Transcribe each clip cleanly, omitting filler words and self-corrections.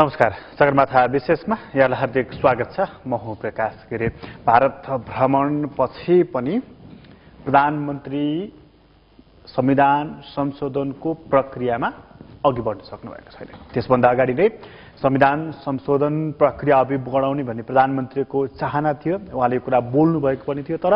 नमस्कार। सगरमाथा विशेषमा यहाँलाई हार्दिक स्वागत छ। म हुँ प्रकाश गिरी। भारत भ्रमणपछि पनि प्रधानमन्त्री संविधान संशोधनको प्रक्रियामा अघि बढ्न सक्नुभएको छैन। त्यसभन्दा अगाडि नै संविधान संशोधन प्रक्रिया अघि बढाउने भन्ने प्रधानमन्त्रीको चाहना थियो। उहाँले कुरा बोल्नु भएको पनि थियो, तर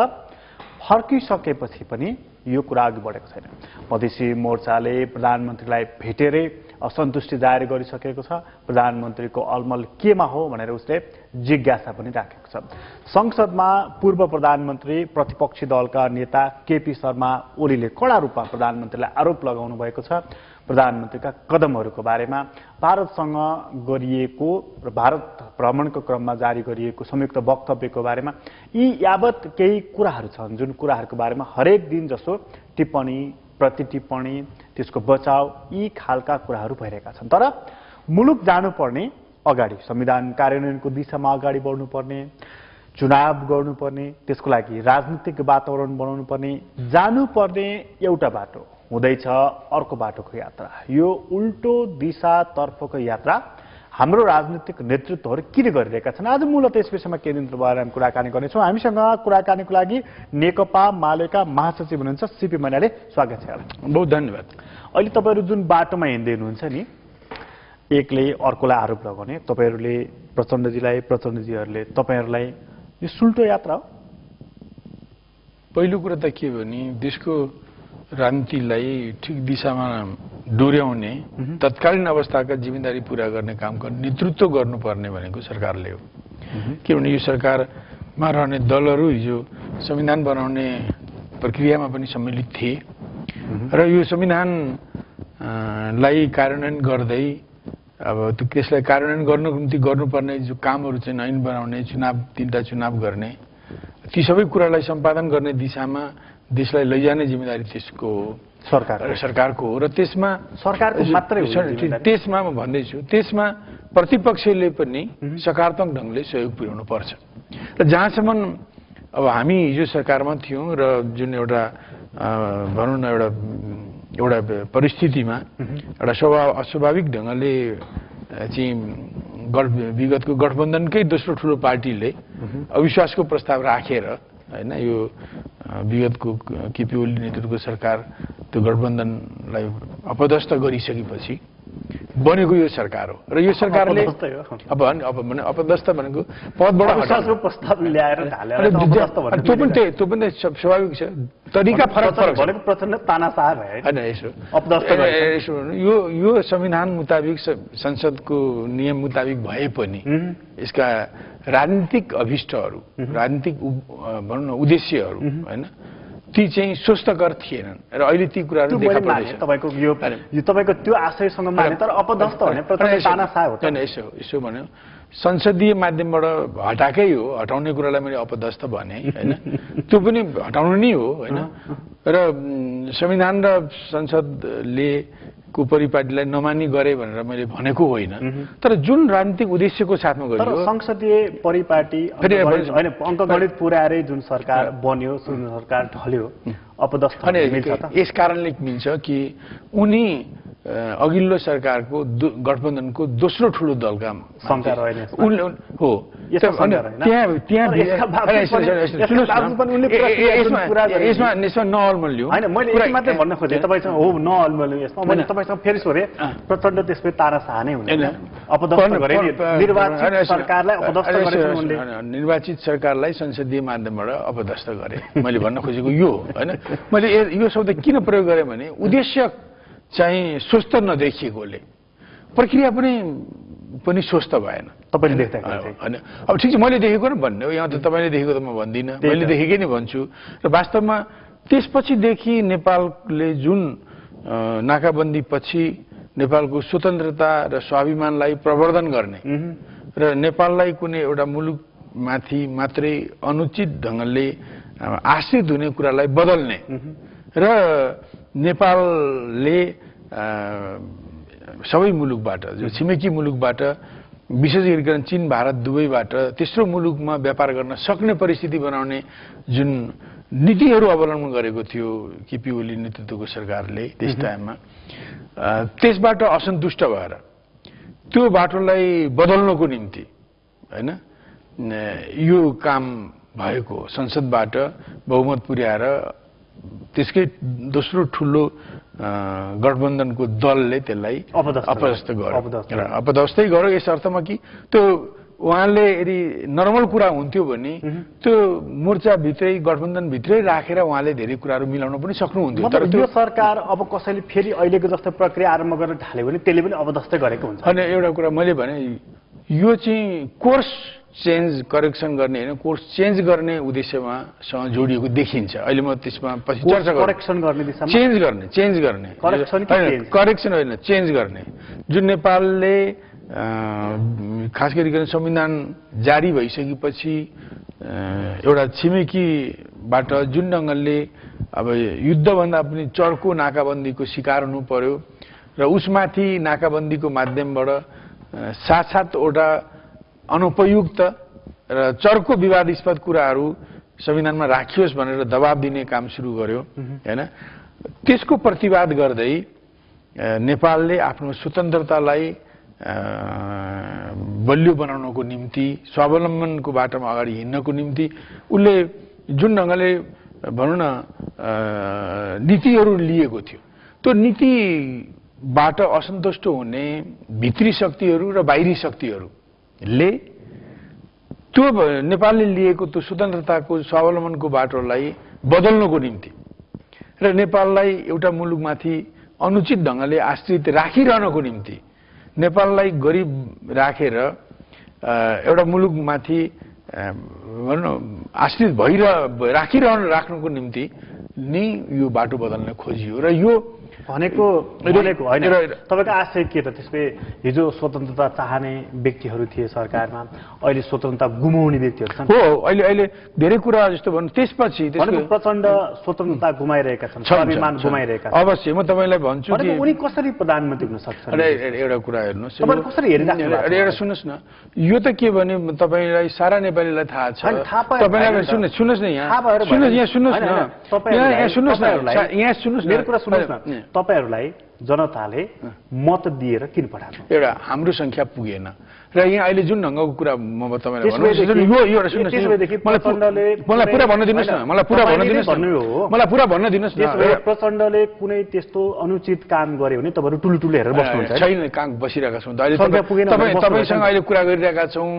फर्किसकेपछि पनि यो कुरा अघि बढेको छैन। मधेसी मोर्चाले प्रधानमन्त्रीलाई भेटेरै असन्तुष्टि जाहेर गरिसकेको छ। प्रधानमन्त्रीको अलमल केमा हो भनेर उसले जिज्ञासा पनि राखेको छ। संसदमा पूर्व प्रधानमन्त्री प्रतिपक्षी दलका नेता केपी शर्मा ओलीले कडा रूपमा प्रधानमन्त्रीलाई आरोप लगाउनु भएको छ। प्रधानमन्त्रीका कदमहरूको बारेमा भारतसँग गरिएको र भारत भ्रमणको क्रममा जारी गरिएको संयुक्त वक्तव्यको बारेमा यी यावत केही कुराहरू छन् जुन कुराहरूको बारेमा हरेक दिन जसो टिप्पणी प्रतिटिप्पणी त्यसको बचाव यी खालका कुराहरू भइरहेका छन्। तर मुलुक जानुपर्ने अगाडि संविधान कार्यान्वयनको दिशामा अगाडि बढ्नुपर्ने, चुनाव गर्नुपर्ने, त्यसको लागि राजनीतिक वातावरण बनाउनुपर्ने, जानुपर्ने एउटा बाटो हुँदैछ अर्को बाटोको यात्रा। यो उल्टो दिशातर्फको यात्रा हाम्रो राजनीतिक नेतृत्वहरू किन गरिरहेका छन्? आज मूलतः यस विषयमा केन्द्रित भएर हामी कुराकानी गर्नेछौँ। हामीसँग कुराकानीको लागि नेकपा मालेका महासचिव हुनुहुन्छ सीपी मैनाली, स्वागत छ। बहुत धन्यवाद। अहिले तपाईँहरू जुन बाटोमा हिँड्दै हुनुहुन्छ नि, एकले अर्कोलाई आरोप लगाउने, तपाईँहरूले प्रचण्डजीलाई, प्रचण्डजीहरूले तपाईँहरूलाई, यो सुल्टो यात्रा हो? पहिलो कुरा त के भने देशको राजनीतिलाई ठिक दिशामा डोर्याउने तत्कालीन अवस्थाका जिम्मेदारी पूरा गर्ने कामको नेतृत्व गर्नुपर्ने भनेको सरकारले हो। किनभने यो सरकारमा रहने दलहरू हिजो संविधान बनाउने प्रक्रियामा पनि सम्मिलित थिए र यो संविधानलाई कार्यान्वयन गर्दै अब त्यसलाई कार्यान्वयन गर्नको निम्ति गर्नुपर्ने जो कामहरू चाहिँ ऐन बनाउने, तीनटा चुनाव गर्ने, ती सबै कुरालाई सम्पादन गर्ने दिशामा देशलाई लैजाने जिम्मेदारी त्यसको सरकारको हो। र त्यसमा सरकारको मात्रै त्यसमा म भन्दैछु, त्यसमा प्रतिपक्षले पनि सकारात्मक ढङ्गले सहयोग पुर्याउनु पर्छ। र जहाँसम्म अब हामी हिजो सरकारमा थियौँ र जुन एउटा भनौँ न एउटा परिस्थितिमा एउटा अस्वाभाविक ढङ्गले चाहिँ विगतको गठबन्धनकै दोस्रो ठुलो पार्टीले अविश्वासको प्रस्ताव राखेर हैन यो विगतको केपी ओली नेतृत्वको सरकार त्यो गठबन्धनलाई अपदस्थ गरिसकेपछि बनेको यो सरकार हो। र यो सरकारले अब अपदस्थ भनेको पदबाट हटाउनुको प्रस्ताव ल्याएर ढालेर त्यो पनि स्वाभाविक छ। तरिका फरक भनेको प्रचण्ड तानाशाह भए हैन। यसो यो संविधान मुताबिक संसदको नियम मुताबिक भए पनि यसका राजनीतिक अभिष्टहरू, राजनीतिक भनौँ न उद्देश्यहरू हैन, ती चाहिँ स्वस्थकर थिएनन् र अहिले ती कुराहरू देखा पर्दैछ। तपाईको यो तपाईको त्यो आशयसँग माने तर अपदस्थ भने प्रचण्ड तानाशाह हो। हैन यसो भन्यो संसदीय माध्यमबाट हटाएकै हो, हटाउने कुरालाई मैले अपदस्थ भने हैन, त्यो पनि हटाउनु नै हो हैन। र संविधान र संसदले को परिपाटीलाई नमानी गरे भनेर मैले भनेको होइन, तर जुन राजनीतिक उद्देश्यको साथमा गरियो। संसदीय परिपाटी होइन अङ्कगणित पुर्याएरै जुन सरकार बन्यो, जुन सरकार ढल्यो, अपदस्थ यस कारणले मिल्छ कि उनी अघिल्लो सरकारको गठबन्धनको दोस्रो ठुलो दलका हो। यसमा नअल्मल्यो होइन, मैले यति मात्रै भन्न खोजेँ तपाईँसँग हो नअल्मल्यो। यसमा मैले तपाईँसँग फेरि सोधेँ, प्रचण्ड त्यसपछि तानाशाह नै हुँदैन, अपदस्थ गरे निर्वाचित सरकारलाई अपदस्थ गरेछन् उनले। निर्वाचित सरकारलाई संसदीय माध्यमबाट अपदस्थ गरे मैले भन्न खोजेको यो होइन। मैले यो शब्द किन प्रयोग गरेँ भने उद्देश्य चाहिँ स्वस्थ नदेखिएकोले प्रक्रिया पनि स्वस्थ भएन। तपाईँले देख्दा होइन, अब ठिक छ मैले देखेको न भन्ने हो, यहाँ त तपाईँले देखेको त म भन्दिनँ, मैले देखेकै नै भन्छु। र वास्तवमा त्यसपछिदेखि नेपालले जुन नाकाबन्दी पछि नेपालको स्वतन्त्रता र स्वाभिमानलाई प्रवर्धन गर्ने र नेपाललाई कुनै एउटा मुलुकमाथि मात्रै अनुचित ढङ्गले आश्रित हुने कुरालाई बदल्ने र नेपालले सबै मुलुकबाट जो छिमेकी मुलुकबाट विशेष गरिकन चीन भारत दुवैबाट तेस्रो मुलुकमा व्यापार गर्न सक्ने परिस्थिति बनाउने जुन नीतिहरू अवलम्बन गरेको थियो केपी ओली नेतृत्वको सरकारले त्यस टाइममा, त्यसबाट असन्तुष्ट भएर त्यो बाटोलाई बदल्नको निम्ति हैन यो काम भएको संसदबाट बहुमत पुर्याएर त्यसकै दोस्रो ठुलो गठबन्धनको दलले त्यसलाई अपदस्थ गर्यो र अपदस्थै गर्यो यस अर्थमा कि त्यो उहाँले यदि नर्मल कुरा हुन्थ्यो भने त्यो मोर्चाभित्रै गठबन्धनभित्रै राखेर उहाँले धेरै कुराहरू मिलाउन पनि सक्नुहुन्थ्यो तर यो सरकार अब कसैले फेरि अहिलेको जस्तो प्रक्रिया आरम्भ गर्न थाल्यो भने त्यसले पनि अपदस्थ गरेको हुन्छ अनि एउटा कुरा मैले भने यो चाहिँ कोर्स चेन्ज करेक्सन गर्ने हैन कोर्स चेन्ज गर्ने उद्देश्यमा सँग जोडिएको देखिन्छ अहिले म त्यसमा पछि चर्चा गर्छु करेक्सन गर्ने दिशामा चेन्ज गर्ने करेक्सन होइन चेन्ज गर्ने जुन नेपालले खास गरिकन संविधान जारी भइसकेपछि एउटा छिमेकीबाट जुन ढङ्गले अब युद्धभन्दा पनि चर्को नाकाबन्दीको शिकार हुनु पर्यो र उसमाथि नाकाबन्दीको माध्यमबाट सात-सातवटा अनुपयुक्त र चर्को विवादास्पद कुराहरू संविधानमा राखियोस् भनेर दबाब दिने काम सुरु गर्यो हैन त्यसको प्रतिवाद गर्दै नेपालले आफ्नो स्वतन्त्रतालाई बलियो बनाउनको निम्ति स्वावलम्बनको बाटोमा अगाडि हिँड्नको निम्ति उसले जुन ढङ्गले भनौँ न नीतिहरू लिएको थियो त्यो नीतिबाट असन्तुष्ट हुने भित्री शक्तिहरू र बाहिरी शक्तिहरूले त्यो नेपालले लिएको त्यो स्वतन्त्रताको स्वावलम्बनको बाटोलाई बदल्नको निम्ति र नेपाललाई एउटा मुलुकमाथि अनुचित ढङ्गले आश्रित राखिरहनको निम्ति नेपाललाई गरिब राखेर एउटा मुलुकमाथि भनौँ आश्रित राख्नुको निम्ति नै यो बाटो बदल्न खोजियो र यो भनेको होइन तपाईको आशय के त त्यसले हिजो स्वतन्त्रता चाहने व्यक्तिहरू थिए सरकारमा अहिले स्वतन्त्रता गुमाउने व्यक्तिहरू छन् हो अहिले धेरै कुरा जस्तो भन्नु त्यसपछि प्रचण्ड स्वतन्त्रता गुमाइरहेका छन् स्वाभिमान गुमाइरहेका छन् अवश्य म तपाईलाई भन्छु कि उनी कसरी प्रधानमन्त्री हुन सक्छन् एउटा कुरा हेर्नुस् तपाईले कसरी हेरिराख्नु एउटा सुन्नुस् न यो त के भने तपाईलाई सारा नेपालीलाई थाहा छ तपाईलाई सुन्नुस् न यहाँ सुन्नुस् न मेरो कुरा सुन्नुस् न तपाईहरुलाई जनताले मत दिएर किन पठाएको एउटा हाम्रो संख्या पुगेन र यहाँ अहिले जुन ढङ्गको कुरा म तपाईलाई भन्छु मलाई पुरा भन्न दिनुस् न मलाई पुरा भन्न दिनुस् न प्रचण्डले कुनै त्यस्तो अनुचित काम गरे भने तपाईहरु टुलटुले हेरेर बस्नुहुन्छ छैन कहाँ बसिरहेका छौं अहिले तपाईसँग अहिले कुरा गरिरहेका छौं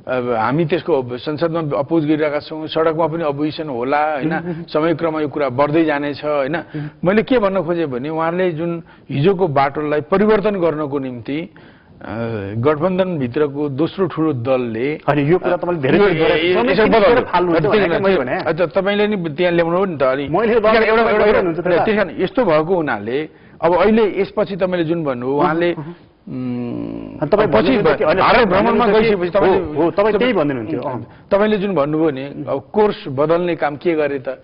हामी त्यसको संसदमा अपोज गरिरहेका छौं सडकमा पनि अपोजिसन होला हैन समयक्रममा यो कुरा बढ्दै जानेछ हैन मैले के भन्न खोजे भने उहाँले जुन हिजोको बाटोलाई परिवर्तन गर्नको निम्ति गठबन्धन भित्रको दोस्रो ठुलो दलले अनि यो कुरा तपाईले धेरै तपाईले नि त्यहाँ ल्याउनु हो नि त अनि यस्तो भएको हुनाले अब अहिले यसपछि तपाईले जुन भन्नु उहाँले भ्रमणमा गइसकेपछि तपाईले जुन भन्नुभयो नि अब कोर्स बदल्ने काम के गरे त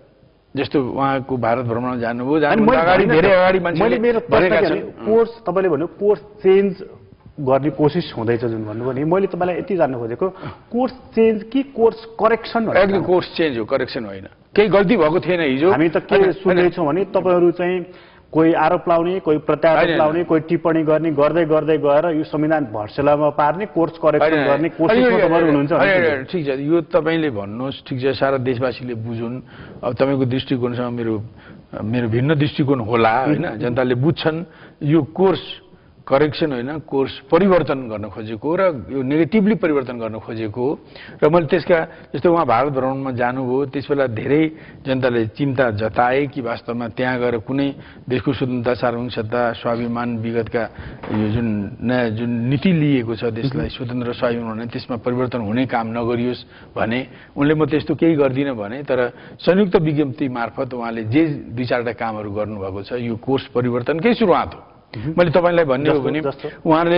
जस्तो उहाँको भारत भ्रमण जानुभयो अगाडि धेरै अगाडि मान्छेले भनेका छन् कोर्स तपाईले भन्नु कोर्स चेन्ज गर्ने कोसिस हुँदैछ जुन भन्नुभयो नि मैले तपाईलाई यति जान्न खोजेको कोर्स चेन्ज कि कोर्स करेक्सन एकदम कोर्स चेन्ज हो करेक्सन होइन केही गल्ती भएको थिएन हिजो हामी त के सुन्दैछौँ भने तपाईहरु चाहिँ कोही आरोप लाउने कोही प्रत्यारोप लाउने कोही टिप्पणी गर्ने गर्दै गर्दै गएर यो संविधान भर्सेलामा पार्ने कोर्स करेक्सन गर्ने कोसिसमा तपाईहरु हुनुहुन्छ ठिक छ यो तपाईले भन्नुहोस् ठिक छ सारा देशवासीले बुझुन् अब तपाईको दृष्टिकोणसँग मेरो भिन्न दृष्टिकोण होला हैन जनताले बुझ्छन् यो कोर्स करेक्सन होइन कोर्स परिवर्तन गर्न खोजेको र यो नेगेटिभली परिवर्तन गर्न खोजेको र मैले त्यसका जस्तो उहाँ भारत भ्रमणमा जानुभयो त्यसबेला धेरै जनताले चिन्ता जताए कि वास्तवमा त्यहाँ गएर कुनै देशको स्वतन्त्रता सार्वभौमिकता स्वाभिमान विगतका यो जुन नयाँ जुन नीति लिएको छ देशलाई स्वतन्त्र र स्वाभिमान भने त्यसमा परिवर्तन हुने काम नगरियोस् भने उनले म त्यस्तो केही गर्दिनँ भने तर संयुक्त विज्ञप्ति मार्फत उहाँले जे दुई चारवटा कामहरू गर्नुभएको छ यो कोर्स परिवर्तनकै सुरुवात हो मैले तपाईलाई भन्ने हो भने उहाँले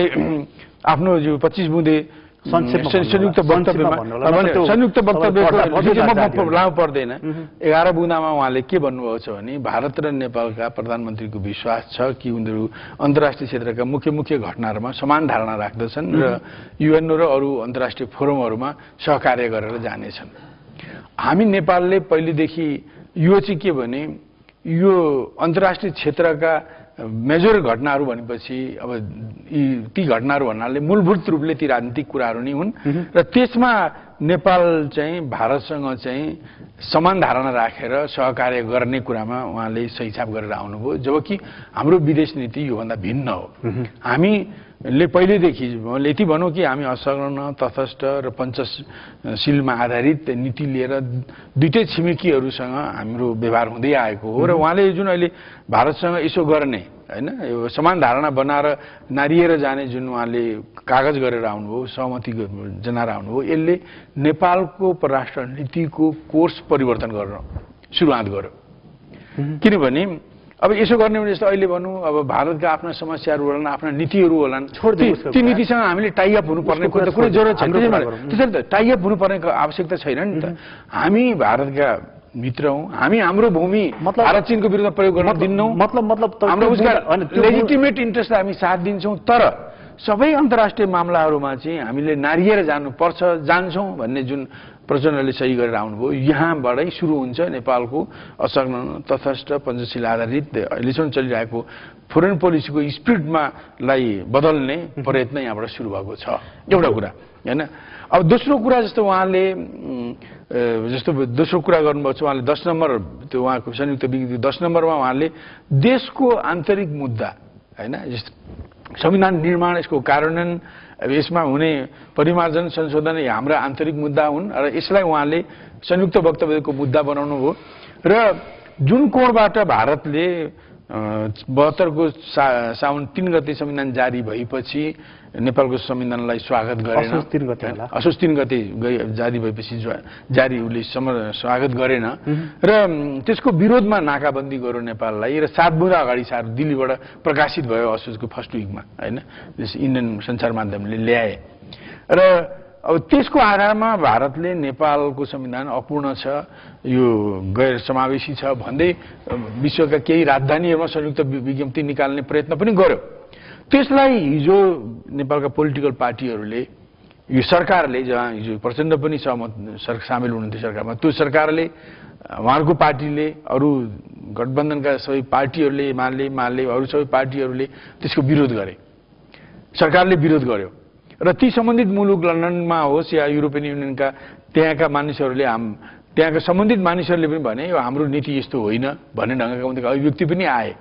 आफ्नो जो 25 बुँदे संयुक्त वक्तव्यको लामो पर्दैन 11 बुँदामा उहाँले के भन्नुभएको छ भने भारत र नेपालका प्रधानमन्त्रीको विश्वास छ कि उनीहरू अन्तर्राष्ट्रिय क्षेत्रका मुख्य घटनाहरूमा समान धारणा राख्दछन् र युएन र अरू अन्तर्राष्ट्रिय फोरमहरूमा सहकार्य गरेर जानेछन् हामी नेपालले पहिलेदेखि यो चाहिँ के भने यो अन्तर्राष्ट्रिय क्षेत्रका मेजर घटनाहरू भनेपछि अब ती घटनाहरू भन्नाले मूलभूत रूपले ती राजनीतिक कुराहरू नै हुन् र त्यसमा नेपाल चाहिँ भारतसँग चाहिँ समान धारणा राखेर सहकार्य गर्ने कुरामा उहाँले सही छाप गरेर आउनुभयो, जबकि हाम्रो विदेश नीति योभन्दा भिन्न हो। हामीले पहिलेदेखि यति भनौँ कि हामी असंलग्न, तटस्थ र पञ्चशीलमा आधारित नीति लिएर दुईटै छिमेकीहरूसँग हाम्रो व्यवहार हुँदै आएको हो र उहाँले जुन अहिले भारतसँग यसो गर्ने हैन, यो समान धारणा बनाएर नारिएर जाने जुन उहाँले कागज गरेर आउनुभयो, सहमति जनाएर आउनुभयो, यसले नेपालको परराष्ट्र नीतिको कोर्स परिवर्तन गर्न सुरुवात गर्यो। किनभने अब यसो गर्ने भने जस्तो अहिले भनौँ अब भारतका आफ्ना समस्याहरू होलान्, आफ्ना नीतिहरू होलान्, ती नीतिसँग हामीले टाइअप हुनुपर्ने कुनै जरुरत छैन। त्यसैले त टाइअप हुनुपर्ने आवश्यकता छैन नि त। हामी भारतका मित्र हौं, हामी हाम्रो भूमि भारत चीनको विरुद्ध प्रयोग गर्न दिन्नौं, मतलब हाम्रो उसका लेजिटिमेट इन्ट्रेस्टलाई हामी साथ दिन्छौं। तर सबै अन्तर्राष्ट्रिय मामलाहरूमा चाहिँ हामीले नारिएर जानुपर्छ, जान्छौं भन्ने जुन प्रचण्डले सही गरेर आउनुभयो, यहाँबाटै सुरु हुन्छ नेपालको असंलग्न, तटस्थ, पञ्चशील आधारित अहिलेसम्म चलिरहेको फोरेन पोलिसीको स्पिरिटमा लाई बदल्ने प्रयत्न यहाँबाट सुरु भएको छ। एउटा कुरा हैन। अब दोस्रो कुरा जस्तो उहाँले दोस्रो कुरा गर्नुभएको छ, उहाँले 10 नम्बर त्यो उहाँको संयुक्त विज्ञप्ति 10 नम्बरमा उहाँले देशको आन्तरिक मुद्दा हैन, जस्तो संविधान निर्माण, यसको कार्यान्वयन, यसमा हुने परिमार्जन, संशोधन हाम्रा आन्तरिक मुद्दा हुन् र यसलाई उहाँले संयुक्त वक्तव्यको मुद्दा बनाउनु हो। र जुन कोणबाट भारतले 72 को साउन 3 गते संविधान जारी भएपछि नेपालको संविधानलाई स्वागत गरेन, असोज 3 गते जारी भएपछि जारी उसले स्वागत गरेन र त्यसको विरोधमा नाकाबन्दी गर्यो नेपाललाई र 7 बुँदा अगाडि सार दिल्लीबाट प्रकाशित भयो असोजको फर्स्ट विकमा हैन, इन्डियन सञ्चार माध्यमले ल्याए र अब त्यसको आधारमा भारतले नेपालको संविधान अपूर्ण छ, यो गैर समावेशी छ भन्दै विश्वका केही राजधानीहरूमा संयुक्त विज्ञप्ति निकाल्ने प्रयत्न पनि गर्यो। त्यसलाई हिजो नेपालका पोलिटिकल पार्टीहरूले, यो सरकारले, जहाँ हिजो प्रचण्ड पनि सामेल हुनुहुन्थ्यो सरकारमा, त्यो सरकारले, उहाँहरूको पार्टीले, अरू गठबन्धनका सबै पार्टीहरूले, एमाले अरू सबै पार्टीहरूले त्यसको विरोध गरे, सरकारले विरोध गर्यो र ती सम्बन्धित मुलुक लन्डनमा होस् या युरोपियन युनियनका त्यहाँका मानिसहरूले, त्यहाँका सम्बन्धित मानिसहरूले पनि भने यो हाम्रो नीति यस्तो होइन भन्ने ढङ्गका अभिव्यक्ति पनि आए।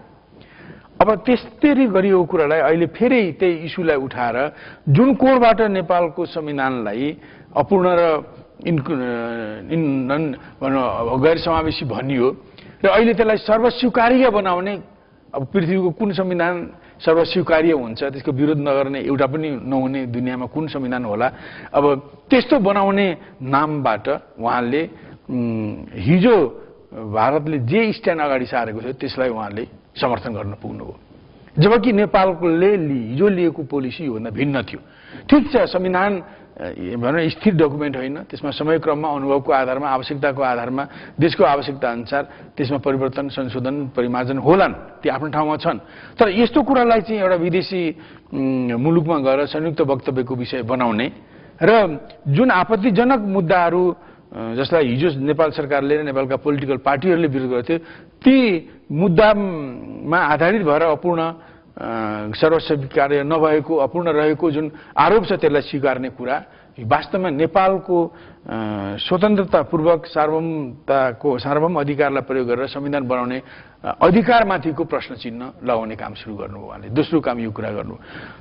अब त्यस्तै गरिएको कुरालाई अहिले फेरि त्यही इस्युलाई उठाएर जुन कोणबाट नेपालको संविधानलाई अपूर्ण र गैर समावेशी भनियो र अहिले त्यसलाई सर्वस्वीकार्य बनाउने, अब पृथ्वीको कुन संविधान सर्वस्वीकार्य हुन्छ, त्यसको विरोध नगर्ने एउटा पनि नहुने दुनियाँमा कुन संविधान होला, अब त्यस्तो बनाउने नामबाट उहाँले हिजो भारतले जे स्ट्यान्ड अगाडि सारेको थियो त्यसलाई उहाँले समर्थन गर्न पुग्नुभयो, जबकि नेपालले हिजो लिएको पोलिसी योभन्दा भिन्न थियो। ठिक छ, संविधान भनौँ स्थिर डकुमेन्ट होइन, त्यसमा समयक्रममा अनुभवको आधारमा, आवश्यकताको आधारमा, देशको आवश्यकता अनुसार त्यसमा परिवर्तन, संशोधन, परिमार्जन होलान्, ती आफ्नो ठाउँमा छन्। तर यस्तो कुरालाई चाहिँ एउटा विदेशी मुलुकमा गएर संयुक्त वक्तव्यको विषय बनाउने र जुन आपत्तिजनक मुद्दाहरू जसलाई हिजो नेपाल सरकारले र नेपालका पोलिटिकल पार्टीहरूले विरोध गर्थ्यो, ती मुद्दामा आधारित भएर अपूर्ण, सर्वस्वीकार्य नभएको, अपूर्ण रहेको जुन आरोप छ त्यसलाई स्वीकार्ने कुरा वास्तवमा नेपालको स्वतन्त्रतापूर्वक सार्वभौम अधिकारलाई प्रयोग गरेर संविधान बनाउने अधिकारमाथिको प्रश्न चिन्ह लगाउने काम सुरु गर्नुभयो उहाँले। दोस्रो काम यो कुरा गर्नु।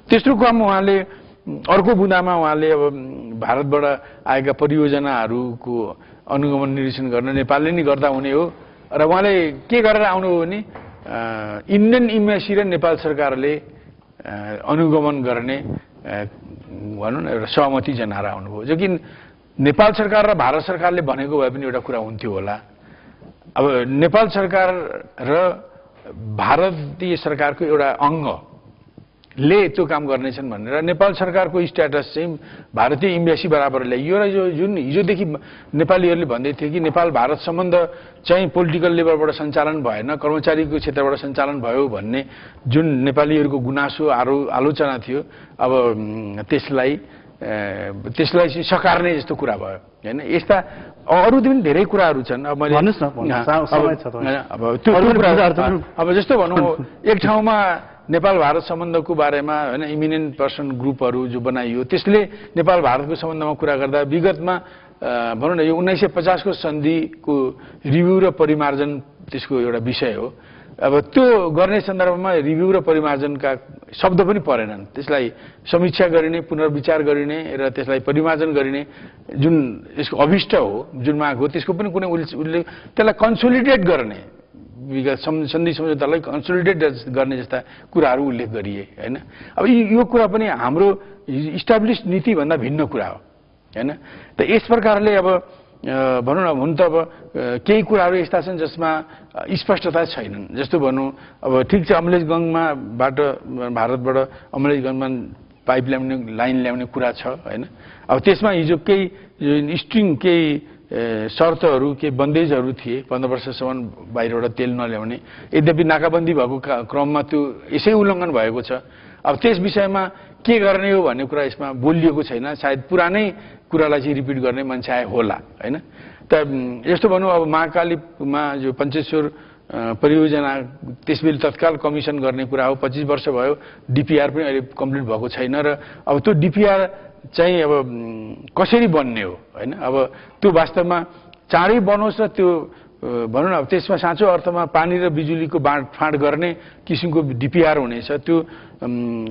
तेस्रो काम उहाँले अर्को बुँदामा उहाँले अब भारतबाट आएका परियोजनाहरूको अनुगमन निरीक्षण गर्न नेपालले नै गर्दा हुने हो र उहाँले के गरेर आउनुभयो भने इन्डियन इम्बेसी र नेपाल सरकारले अनुगमन गर्ने भनौँ न एउटा सहमति जनाएर आउनुभयो, जो कि नेपाल सरकार र भारत सरकारले भनेको भए पनि एउटा कुरा हुन्थ्यो होला। अब नेपाल सरकार र भारतीय सरकारको एउटा अङ्गले त्यो काम गर्नेछन् भनेर नेपाल सरकारको स्ट्याटस चाहिँ भारतीय इम्बेसी बराबर ल्याइयो र यो जुन हिजोदेखि नेपालीहरूले भन्दै थिए कि नेपाल भारत सम्बन्ध चाहिँ पोलिटिकल लेभलबाट सञ्चालन भएन, कर्मचारीको क्षेत्रबाट सञ्चालन भयो भन्ने जुन नेपालीहरूको गुनासो आलोचना थियो, अब त्यसलाई त्यसलाई चाहिँ सकार्ने जस्तो कुरा भयो हैन। यस्ता अरू पनि धेरै कुराहरू छन्। अब मैले अब त्यो अब जस्तो भनौँ एक ठाउँमा नेपाल भारत सम्बन्धको बारेमा हैन इमिनेन्ट पर्सन ग्रुपहरू जो बनाइयो त्यसले नेपाल भारतको सम्बन्धमा कुरा गर्दा विगतमा भनौँ न यो 1950 को सन्धिको रिभ्यू र परिमार्जन त्यसको एउटा विषय हो। अब त्यो गर्ने सन्दर्भमा रिभ्यू र परिमार्जनका शब्द पनि परेनन्। त्यसलाई समीक्षा गरिने, पुनर्विचार गरिने र त्यसलाई परिमार्जन गरिने जुन यसको अभिष्ट हो, जुन माग हो, त्यसको पनि कुनै उल्लेख, त्यसलाई कन्सोलिडेट गर्ने विगत सन्धि सम्झौतालाई कन्सोलिडेट गर्ने जस्ता कुराहरू उल्लेख गरिए हैन। अब यो कुरा पनि हाम्रो इस्टाब्लिस नीतिभन्दा भिन्न कुरा हो हैन। त यस प्रकारले अब भनौँ न हुन त अब केही कुराहरू यस्ता छन् जसमा स्पष्टता छैनन्। जस्तो भनौँ अब ठिक छ अमलेखगञ्जबाट भारतबाट अमलेखगञ्जमा पाइप लाइन ल्याउने कुरा छ हैन। अब त्यसमा हिजो केही स्ट्रिङ केही शर्तहरू केही बन्देजहरू थिए 15 वर्षसम्म बाहिरबाट तेल नल्याउने। यद्यपि नाकाबन्दी भएको क्रममा त्यो यसै उल्लङ्घन भएको छ। अब त्यस विषयमा के गर्ने हो भन्ने कुरा यसमा बोलिएको छैन। सायद पुरानै कुरालाई चाहिँ रिपिट गर्ने मान्छे होला हैन। त यस्तो भनौँ अब महाकालीमा जो पञ्चेश्वर परियोजना त्यसबेला तत्काल कमिसन गर्ने कुरा हो। 25 वर्ष भयो, डिपिआर पनि अहिले कम्प्लिट भएको छैन र अब त्यो डिपिआर चाहिँ अब कसरी बन्ने हो हैन। अब त्यो वास्तवमा चाँडै बनोस् र त्यो भनौँ न त्यसमा साँचो अर्थमा पानी र बिजुलीको बाँडफाँड गर्ने किसिमको डिपिआर हुनेछ। त्यो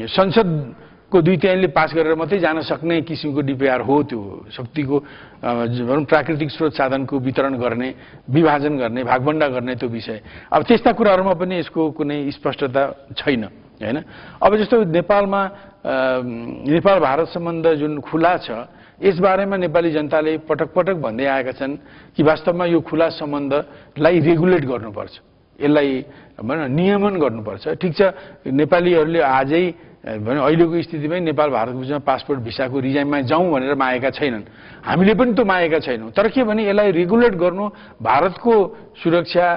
संसदको 2/3ले पास गरेर मात्रै जान सक्ने किसिमको डिपिआर हो। त्यो शक्तिको भनौँ प्राकृतिक स्रोत साधनको वितरण गर्ने, विभाजन गर्ने, भागबण्डा गर्ने त्यो विषय। अब त्यस्ता कुराहरूमा पनि यसको कुनै स्पष्टता छैन हैन। अब जस्तो नेपालमा नेपाल भारत सम्बन्ध जुन खुला छ यसबारेमा नेपाली जनताले पटक पटक भन्दै आएका छन् कि वास्तवमा यो खुला सम्बन्धलाई रेगुलेट गर्नुपर्छ, यसलाई भनौँ नियमन गर्नुपर्छ। ठिक छ नेपालीहरूले आजै भने अहिलेको स्थितिमै नेपाल भारतको बिचमा पासपोर्ट भिसाको रिजाइममा जाउँ भनेर मागेका छैनन्। हामीले पनि त्यो मागेका छैनौँ। तर के भने यसलाई रेगुलेट गर्नु भारतको सुरक्षा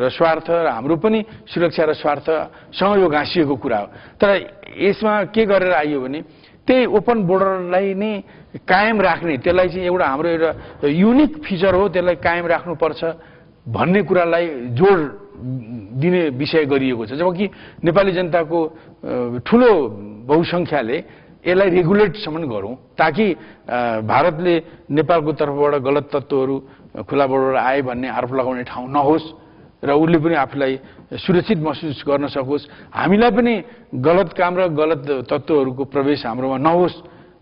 र स्वार्थ र हाम्रो पनि सुरक्षा र स्वार्थसँग यो गाँसिएको कुरा हो। तर यसमा के गरेर आइयो भने त्यही ओपन बोर्डरलाई नै कायम राख्ने, त्यसलाई चाहिँ एउटा हाम्रो एउटा युनिक फिचर हो, त्यसलाई कायम राख्नुपर्छ भन्ने कुरालाई जोड दिने विषय गरिएको छ। जबकि नेपाली जनताको ठुलो बहुसङ्ख्याले यसलाई रेगुलेटसम्म गरौँ ताकि भारतले नेपालको तर्फबाट गलत तत्त्वहरू खुला बोर्डर आए भन्ने आरोप लगाउने ठाउँ नहोस् र उसले पनि आफूलाई सुरक्षित महसुस गर्न सकोस्, हामीलाई पनि गलत काम र गलत तत्त्वहरूको प्रवेश हाम्रोमा नहोस्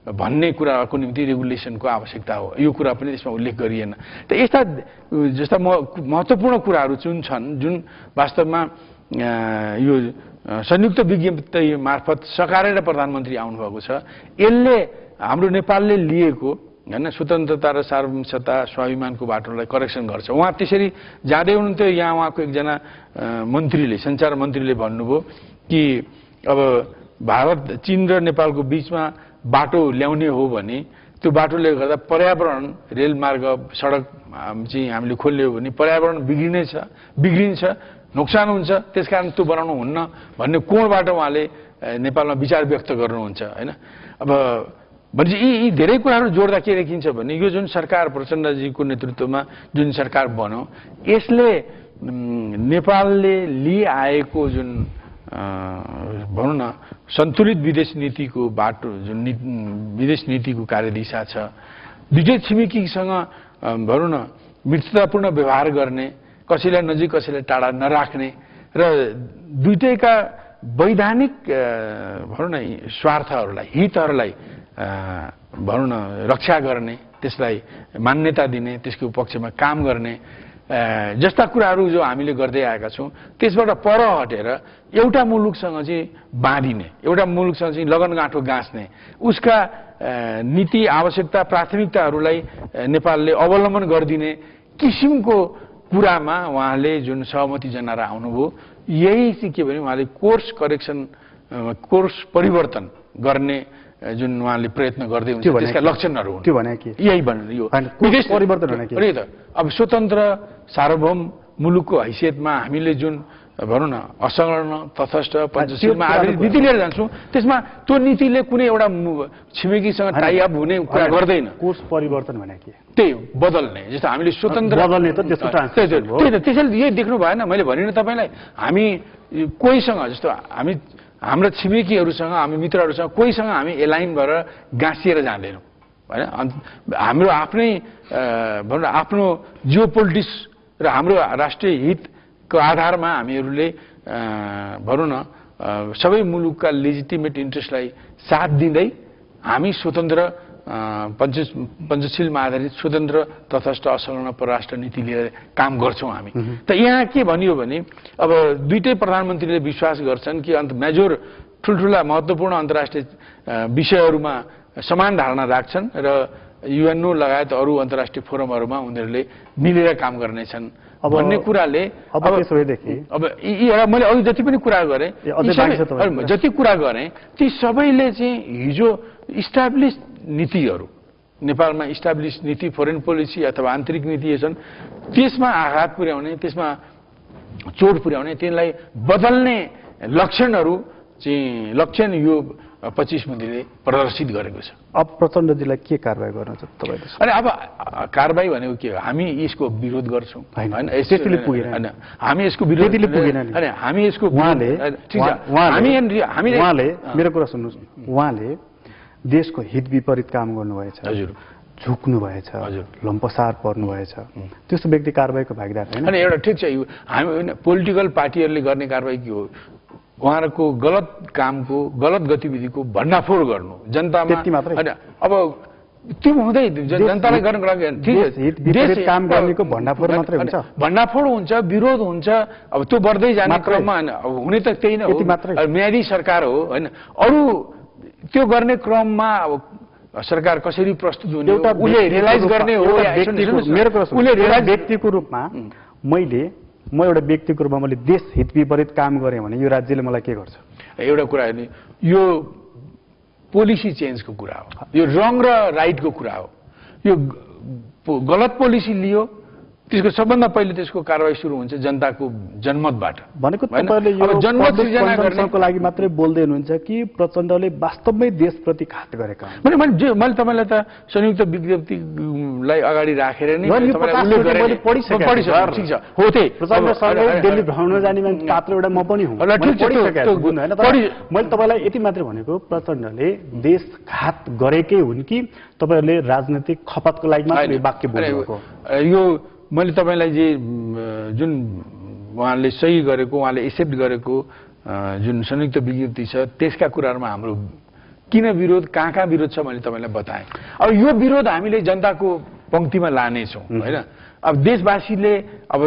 भन्ने कुराको निम्ति रेगुलेसनको आवश्यकता हो। यो कुरा पनि त्यसमा उल्लेख गरिएन। त यस्ता जस्ता महत्त्वपूर्ण कुराहरू जुन छन्, जुन वास्तवमा यो संयुक्त विज्ञप्ति मार्फत सकारेर प्रधानमन्त्री आउनुभएको छ, यसले हाम्रो नेपालले लिएको हैन स्वतन्त्रता र सार्वभौमिकता स्वाभिमानको बाटोलाई करेक्सन गर्छ। उहाँ त्यसरी जाँदै हुनुहुन्थ्यो। यहाँ उहाँको एकजना मन्त्रीले, सञ्चार मन्त्रीले भन्नुभयो कि अब भारत चीन र नेपालको बीचमा बाटो ल्याउने हो भने त्यो बाटोले गर्दा पर्यावरण, रेलमार्ग, सडक चाहिँ हामीले खोल्यो भने पर्यावरण बिग्रिन्छ, नोक्सान हुन्छ, त्यसकारण त्यो बनाउनु हुन्न भन्ने कोणबाट उहाँले नेपालमा विचार व्यक्त गर्नुहुन्छ हैन। अब भनेपछि यी धेरै कुराहरू जोड्दा के देखिन्छ भने यो जुन सरकार प्रचण्डजीको नेतृत्वमा जुन सरकार बन्यो यसले नेपालले लिआएको जुन भनौँ न सन्तुलित विदेश नीतिको बाटो, जुन विदेश नीतिको कार्यदिशा छ, दुईटै छिमेकीसँग भनौँ न मित्रतापूर्ण व्यवहार गर्ने, कसैलाई नजिक कसैलाई टाढा नराख्ने र दुईटैका वैधानिक भनौँ न स्वार्थहरूलाई, हितहरूलाई भनौँ न रक्षा गर्ने, त्यसलाई मान्यता दिने, त्यसको पक्षमा काम गर्ने जस्ता कुराहरू जो हामीले गर्दै आएका छौँ, त्यसबाट पर हटेर एउटा मुलुकसँग चाहिँ बाँधिने, एउटा मुलुकसँग चाहिँ लगनगाँठो गाँच्ने, उसका नीति आवश्यकता प्राथमिकताहरूलाई नेपालले अवलम्बन गरिदिने किसिमको कुरामा उहाँले जुन सहमति जनाएर आउनुभयो, यही चाहिँ के भने उहाँले कोर्स परिवर्तन गर्ने जुन उहाँले प्रयत्न गर्दै हुन्छ त्यसका लक्षणहरू हुन्। त्यो भने के यही भन्नु यो विदेश परिवर्तन भने के? अब स्वतन्त्र सार्वभौम मुलुकको हैसियतमा हामीले जुन भनौँ न असंलग्न तटस्थ पञ्चशीलमा आधारित नीति लिएर जान्छौँ। त्यसमा त्यो नीतिले कुनै एउटा छिमेकीसँग टाइअप हुने कुरा गर्दैन। कोर्स परिवर्तन भने के? त्यही बदल्ने, जस्तो हामीले स्वतन्त्र बदल्ने त त्यसको ट्रान्सलेसन हो। त्यसैले यही देख्नु भएन, मैले भने तपाईँलाई हामी कोहीसँग जस्तो हामी हाम्रा छिमेकीहरूसँग हामी मित्रहरूसँग कोहीसँग हामी एलाइन भएर गाँसिएर जाँदैनौँ होइन। हाम्रो आफ्नै भनौँ न आफ्नो जियो पोलिटिक्स र हाम्रो राष्ट्रिय हितको आधारमा हामीहरूले भनौँ न सबै मुलुकका लेजिटिमेट इन्ट्रेस्टलाई साथ दिँदै हामी स्वतन्त्र पञ्चशीलमा आधारित स्वतन्त्र तटस्थ असंलग्न परराष्ट्र नीति लिएर काम गर्छौँ हामी। त यहाँ के भनियो भने अब दुईटै प्रधानमन्त्रीले विश्वास गर्छन् कि मेजर ठुल्ठुला महत्त्वपूर्ण अन्तर्राष्ट्रिय विषयहरूमा समान धारणा राख्छन् र युएनओ लगायत अरू अन्तर्राष्ट्रिय फोरमहरूमा उनीहरूले मिलेर काम गर्नेछन् भन्ने कुराले अब मैले अघि जति पनि कुरा गरेँ जति कुरा गरेँ ती सबैले चाहिँ हिजो इस्टाब्लिस नीतिहरू नेपालमा इस्टाब्लिस नीति फरेन पोलिसी अथवा आन्तरिक नीति छन् त्यसमा आघात पुर्याउने त्यसमा चोट पुर्याउने त्यसलाई बदल्ने लक्षणहरू चाहिँ लक्षण यो 25 मुदीले प्रदर्शित गरेको छ। अब प्रचण्डजीलाई के कारबाही गर्न छ तपाईले? अनि अब कारबाही भनेको के हो? हामी यसको विरोध गर्छौँ हैन, त्यसले पुगेन हैन, हामी यसको विरोध पुगेन अनि हामी यसको उहाँले हामीले मेरो कुरा सुन्नुस्, उहाँले देशको हित विपरीत काम गर्नुभएछ, हजुर झुक्नु भएछ, हजुर लम्पसार पर्नु भएछ, त्यस्तो व्यक्ति कारबाहीको भागीदार हैन। अनि एउटा ठिक छ, हामी पोलिटिकल पार्टीहरूले गर्ने कारबाही के हो? उहाँहरूको गलत कामको गलत गतिविधिको भण्डाफोड गर्नु जनतामा। अब त्यो हुँदै जनतालाई गर्नको लागि देश काम गर्नेको भण्डाफोड मात्रै हुन्छ, भण्डाफोड हुन्छ, विरोध हुन्छ। अब त्यो बढ्दै जाने क्रममा हुने त त्यही नै हो, म्यादी सरकार हो होइन। अरू त्यो गर्ने क्रममा अब सरकार कसरी प्रस्तुत हुने उसले रियलाइज गर्ने हो। मेरो कुरा उसले व्यक्तिको रूपमा म एउटा व्यक्तिको रूपमा मैले देश हित विपरीत काम गरेँ भने यो राज्यले मलाई के गर्छ? एउटा कुरा नि यो पोलिसी चेन्जको कुरा हो, यो रङ र राइटको कुरा हो। यो गलत पोलिसी लियो त्यसको सबभन्दा पहिले त्यसको कारबाही सुरु हुन्छ जनताको जनमतबाट। भनेको तपाईले यो जनमत सृजना गर्नको लागि मात्रै बोल्दै हुनुहुन्छ कि प्रचण्डले वास्तवमै देशप्रति घात गरेका हुन्? मैले तपाईँलाई त संयुक्त विज्ञप्तिलाई अगाडि राखेर नै दिल्ली भ्रमण जाने मात्र एउटा म पनि हुँ। मैले तपाईँलाई यति मात्रै भनेको प्रचण्डले देश घात गरेकै हुन् कि तपाईँहरूले राजनैतिक खपतको लागि मात्र वाक्य बोल्नुभएको? यो मैले तपाईँलाई जुन उहाँले सही गरेको, उहाँले एक्सेप्ट गरेको जुन संयुक्त विज्ञप्ति छ त्यसका कुराहरूमा हाम्रो किन विरोध, कहाँ विरोध छ मैले तपाईँलाई बताएँ। अब यो विरोध हामीले जनताको पंक्तिमा लानेछौँ होइन। अब देशवासीले अब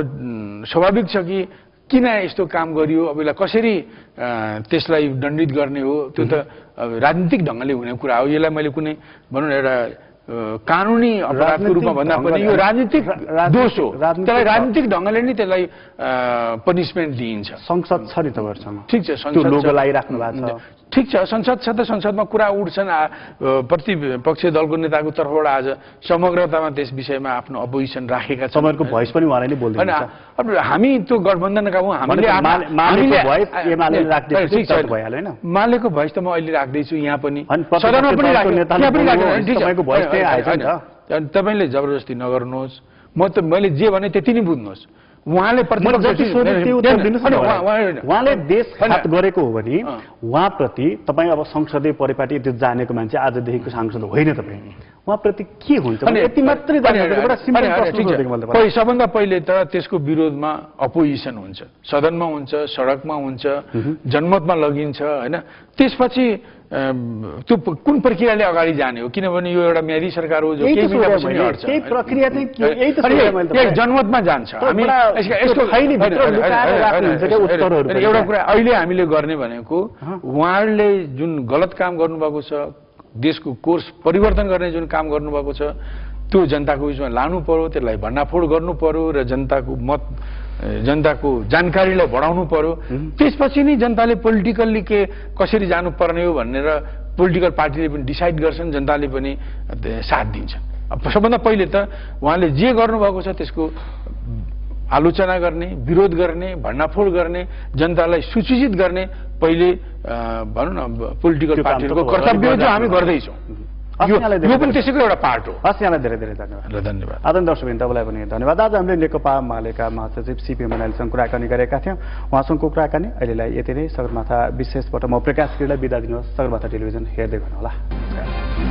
स्वाभाविक छ कि किन यस्तो काम गरियो, अब यसलाई कसरी त्यसलाई दण्डित गर्ने हो, त्यो त राजनीतिक ढङ्गले हुने कुरा हो। यसलाई मैले कुनै भनौँ न एउटा कानुनी अपराधको रूपमा भन्दा पनि यो राजनीतिक दोष हो, त्यसलाई राजनीतिक ढङ्गले नै त्यसलाई पनिसमेन्ट दिइन्छ। संसद छ नि तपाईँहरूसँग, ठिक छ, संसद लोगो लगाइराख्नु भएको छ, ठिक छ, संसद छ त संसदमा कुरा उठ्छन्। प्रतिपक्षीय दलको नेताको तर्फबाट आज समग्रतामा त्यस विषयमा आफ्नो अपोजिसन राखेका छन्। तपाईँहरूको भोइस पनि उहाँले नै बोल्दैन। अब हामी त्यो गठबन्धनका हौँ, मालेको भोइस त म अहिले राख्दैछु यहाँ पनि, सदनमा पनि तपाईँले जबरजस्ती नगर्नुहोस्। मैले जे भने त्यति नै बुझ्नुहोस्। उहाँले उहाँले देश घात गरेको हो भने उहाँप्रति तपाईँ अब संसदीय परिपाटी त्यो जानेको मान्छे, आजदेखिको सांसद होइन तपाईँ, उहाँप्रति के हुन्छ? यति मात्रै सबभन्दा पहिले त त्यसको विरोधमा अपोजिसन हुन्छ, सदनमा हुन्छ, सडकमा हुन्छ, जनमतमा लगिन्छ होइन। त्यसपछि त्यो कुन प्रक्रियाले अगाडि जाने हो? किनभने यो एउटा म्यादी सरकार हो जो जनमतमा जान्छ। हामी एउटा कुरा अहिले हामीले गर्ने भनेको उहाँहरूले जुन गलत काम गर्नुभएको छ, देशको कोर्स परिवर्तन गर्ने जुन काम गर्नुभएको छ त्यो जनताको बिचमा लानु पर्यो, त्यसलाई भण्डाफोड गर्नु पर्यो र जनताको जानकारीलाई बढाउनु पर्यो। त्यसपछि नै जनताले पोलिटिकल्ली कसरी जानुपर्ने हो भनेर पोलिटिकल पार्टीले पनि डिसाइड गर्छन्, जनताले पनि साथ दिन्छ। सबभन्दा पहिले त उहाँले जे गर्नुभएको छ त्यसको आलोचना गर्ने, विरोध गर्ने, भण्डाफोड गर्ने, जनतालाई सूचित गर्ने पहिले भनौँ न पोलिटिकल पार्टीहरूको कर्तव्य जो हामी गर्दैछौँ। यो पनि त्यसैको एउटा पार्ट हो। हस्, यहाँलाई धेरै धेरै धन्यवाद। धन्यवाद। आदरणीय दर्शकवृन्द, तपाईँलाई पनि धन्यवाद। आज हामीले नेकपा मालेका महासचिव सीपी मैनालीसँग कुराकानी गरेका थियौँ। उहाँसँगको कुराकानी अहिलेलाई यति नै। सगरमाथा विशेषबाट म प्रकाश गिरीलाई बिदा दिनुहोस्। सगरमाथा टेलिभिजन हेर्दै गर्नुहोला। नमस्कार।